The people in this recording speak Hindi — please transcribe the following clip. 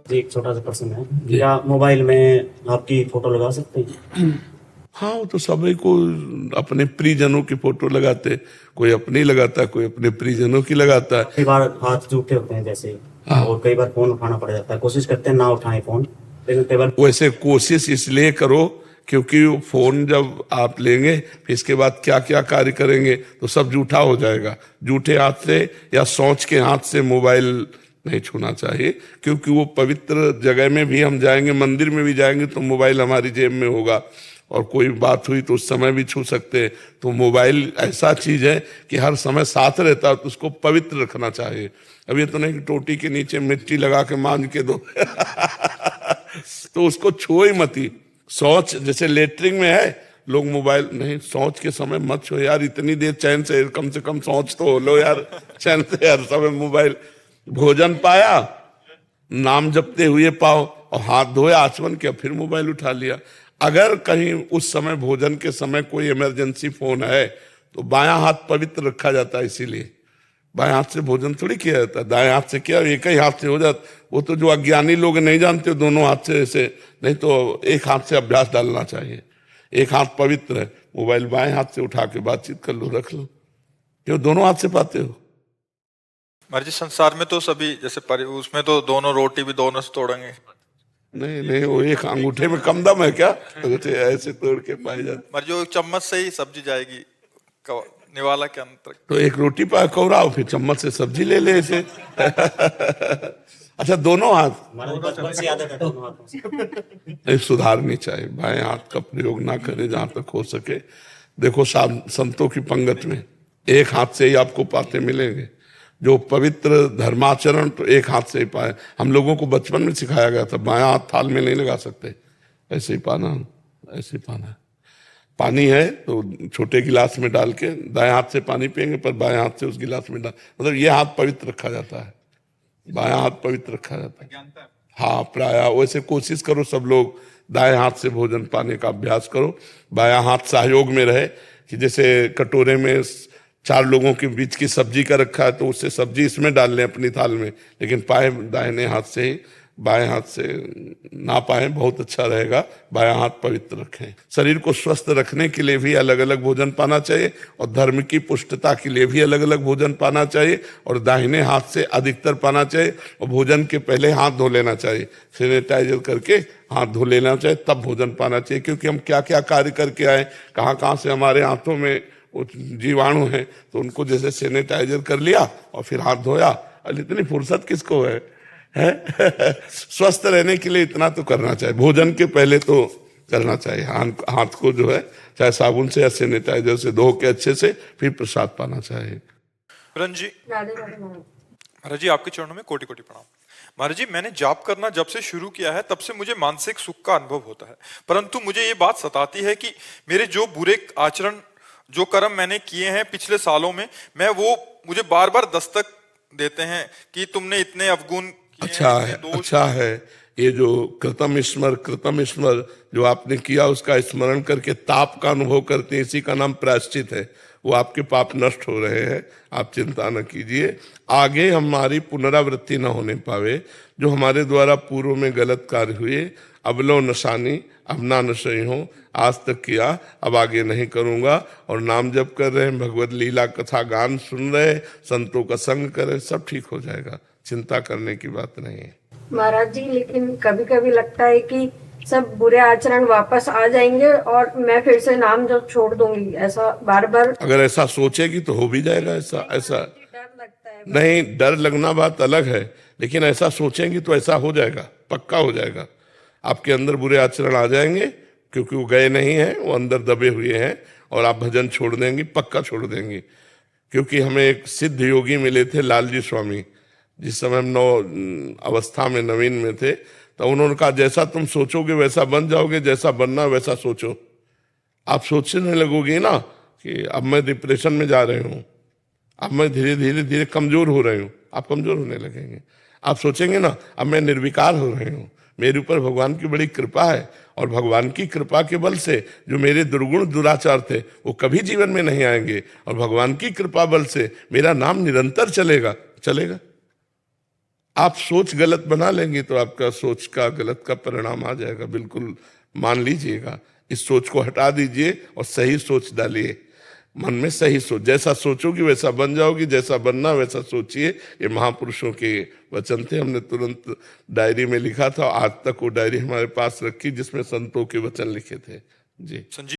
जी एक छोटा सा प्रश्न है, क्या मोबाइल में आपकी फोटो लगा सकते हैं? हाँ, वो तो सभी को अपने प्रियजनों की फोटो लगाते, कोई अपनी लगाता है, कोई अपने प्रियजनों की लगाता है। कई बार हाथ जूठे होते हैं जैसे, और कई बार फोन उठाना पड़ जाता है, कोशिश करते हैं ना उठाएं फोन, लेकिन कई बार वैसे कोशिश इसलिए करो क्योंकि वो फोन जब आप लेंगे फिर इसके बाद क्या क्या कार्य करेंगे तो सब जूठा हो जाएगा। जूठे हाथ से या सोच के हाथ से मोबाइल नहीं छूना चाहिए, क्योंकि वो पवित्र जगह में भी हम जाएंगे, मंदिर में भी जाएंगे तो मोबाइल हमारी जेब में होगा, और कोई बात हुई तो उस समय भी छू सकते हैं। तो मोबाइल ऐसा चीज है कि हर समय साथ रहता है, तो उसको पवित्र रखना चाहिए। अब ये तो नहीं कि टोटी के नीचे मिट्टी लगा के मांझ के दो तो उसको छुओ ही मती। शौच जैसे लेटरिंग में है, लोग मोबाइल नहीं, शौच के समय मत छो यार, इतनी देर चैन से, कम से कम शौच तो हो लो यार चैन से, हर समय मोबाइल। भोजन पाया, नाम जपते हुए पाओ, और हाथ धोए, आचमन किया, फिर मोबाइल उठा लिया। अगर कहीं उस समय भोजन के समय कोई इमरजेंसी फोन है तो बायां हाथ पवित्र रखा जाता है, इसीलिए बाएं हाथ से भोजन थोड़ी किया जाता है, दाएं हाथ से किया, एक ही हाथ से हो जाता। वो तो जो अज्ञानी लोग नहीं जानते दोनों हाथ से ऐसे, नहीं तो एक हाथ से अभ्यास डालना चाहिए। एक हाथ पवित्र है, मोबाइल बाएं हाथ से उठा के बातचीत कर लो, रख लो, क्यों दोनों हाथ से पाते हो। महाराज जी संसार में तो सभी जैसे उसमें तो दोनों रोटी भी दोनों से तोड़ेंगे। नहीं नहीं, वो एक अंगूठे में कम दम है क्या, अंगूठे ऐसे तोड़ के पाए जाते। महाराज जो चम्मच से ही सब्जी जाएगी निवाला के अंतर। तो एक रोटी पाए कौराओ, फिर चम्मच से सब्जी ले ले ऐसे अच्छा दोनों हाथ, हमारे बचपन से आदत है दोनों हाथों से। नहीं, सुधारनी चाहिए, बाएं हाथ का प्रयोग ना करें जहां तक हो सके। देखो संतों की पंगत में एक हाथ से ही आपको पाते मिलेंगे। जो पवित्र धर्माचरण तो एक हाथ से ही पाए। हम लोगों को बचपन में सिखाया गया था बायां हाथ थाल में नहीं लगा सकते, ऐसे ही पाना, ऐसे ही पाना है। पानी है तो छोटे गिलास में डाल के दाएं हाथ से पानी पियेंगे, पर बाएं हाथ से उस गिलास में डाल, मतलब ये हाथ पवित्र रखा जाता है, बायां हाथ पवित्र रखा जाता है। हाँ प्राय वैसे कोशिश करो सब लोग दाएं हाथ से भोजन पाने का अभ्यास करो। बायां हाथ सहयोग में रहे, कि जैसे कटोरे में 4 लोगों के बीच की सब्जी का रखा है तो उससे सब्जी इसमें डाल लें अपनी थाल में, लेकिन पाए दाहिने हाथ से ही, बाएं हाथ से ना पाए, बहुत अच्छा रहेगा। बायां हाथ पवित्र रखें। शरीर को स्वस्थ रखने के लिए भी अलग अलग भोजन पाना चाहिए, और धर्म की पुष्टता के लिए भी अलग अलग भोजन पाना चाहिए, और दाहिने हाथ से अधिकतर पाना चाहिए। और भोजन के पहले हाथ धो लेना चाहिए, सैनिटाइजर करके हाथ धो लेना चाहिए, तब भोजन पाना चाहिए। क्योंकि हम क्या क्या कार्य करके आए, कहाँ कहाँ से हमारे हाथों में जीवाणु हैं, तो उनको जैसे सैनिटाइजर कर लिया और फिर हाथ धोया। और इतनी फुर्सत किसको है? स्वस्थ रहने के लिए इतना तो करना चाहिए, भोजन के पहले तो करना चाहिए। हाथ को जो है चाहे साबुन से या सैनिटाइजर से धो के अच्छे से, फिर प्रसाद पाना चाहिए। महाराज जी आपके चरणों में कोटि कोटि प्रणाम। महाराज जी मैंने जाप करना जब से शुरू किया है तब से मुझे मानसिक सुख का अनुभव होता है, परंतु मुझे ये बात सताती है कि मेरे जो बुरे आचरण, जो कर्म मैंने किए हैं पिछले सालों में, मैं वो मुझे बार बार दस्तक देते हैं कि तुमने इतने अवगुण। अच्छा है, अच्छा है। ये जो कृतम स्मर जो आपने किया उसका स्मरण करके ताप का अनुभव करते हैं, इसी का नाम प्रायश्चित है। वो आपके पाप नष्ट हो रहे हैं, आप चिंता न कीजिए। आगे हमारी पुनरावृत्ति न होने पावे, जो हमारे द्वारा पूर्व में गलत कार्य हुए, अबलो नशानी अब ना नशई हो, आज तक किया अब आगे नहीं करूंगा। और नाम जप कर रहे हैं, भगवत लीला कथा गान सुन रहे, संतों का संग कर रहे, सब ठीक हो जाएगा, चिंता करने की बात नहीं है। महाराज जी लेकिन कभी कभी लगता है कि सब बुरे आचरण वापस आ जाएंगे और मैं फिर से नाम जब छोड़ दूंगी, ऐसा बार बार। अगर ऐसा सोचेगी तो हो भी जाएगा ऐसा। ऐसा डर लगता है। नहीं, डर लगना बात अलग है, लेकिन ऐसा सोचेंगी तो ऐसा हो जाएगा, पक्का हो जाएगा। आपके अंदर बुरे आचरण आ जाएंगे, क्योंकि वो गए नहीं हैं, वो अंदर दबे हुए हैं, और आप भजन छोड़ देंगी, पक्का छोड़ देंगी। क्योंकि हमें एक सिद्ध योगी मिले थे, लालजी स्वामी, जिस समय हम अवस्था में नवीन में थे, तो उन्होंने कहा जैसा तुम सोचोगे वैसा बन जाओगे, जैसा बनना वैसा सोचो। आप सोचने लगोगे ना कि अब मैं डिप्रेशन में जा रही हूँ, अब मैं धीरे धीरे धीरे कमजोर हो रही हूँ, आप कमजोर होने लगेंगे। आप सोचेंगे ना अब मैं निर्विकार हो रही हूँ, मेरे ऊपर भगवान की बड़ी कृपा है, और भगवान की कृपा के बल से जो मेरे दुर्गुण दुराचार थे वो कभी जीवन में नहीं आएंगे, और भगवान की कृपा बल से मेरा नाम निरंतर चलेगा। चलेगा, आप सोच गलत बना लेंगे तो आपका सोच का गलत का परिणाम आ जाएगा, बिल्कुल मान लीजिएगा। इस सोच को हटा दीजिए और सही सोच डालिए मन में। सही सोच, जैसा सोचोगी वैसा बन जाओगी, जैसा बनना वैसा सोचिए। ये महापुरुषों के वचन थे, हमने तुरंत डायरी में लिखा था। आज तक वो डायरी हमारे पास रखी जिसमें संतों के वचन लिखे थे जी। संजीव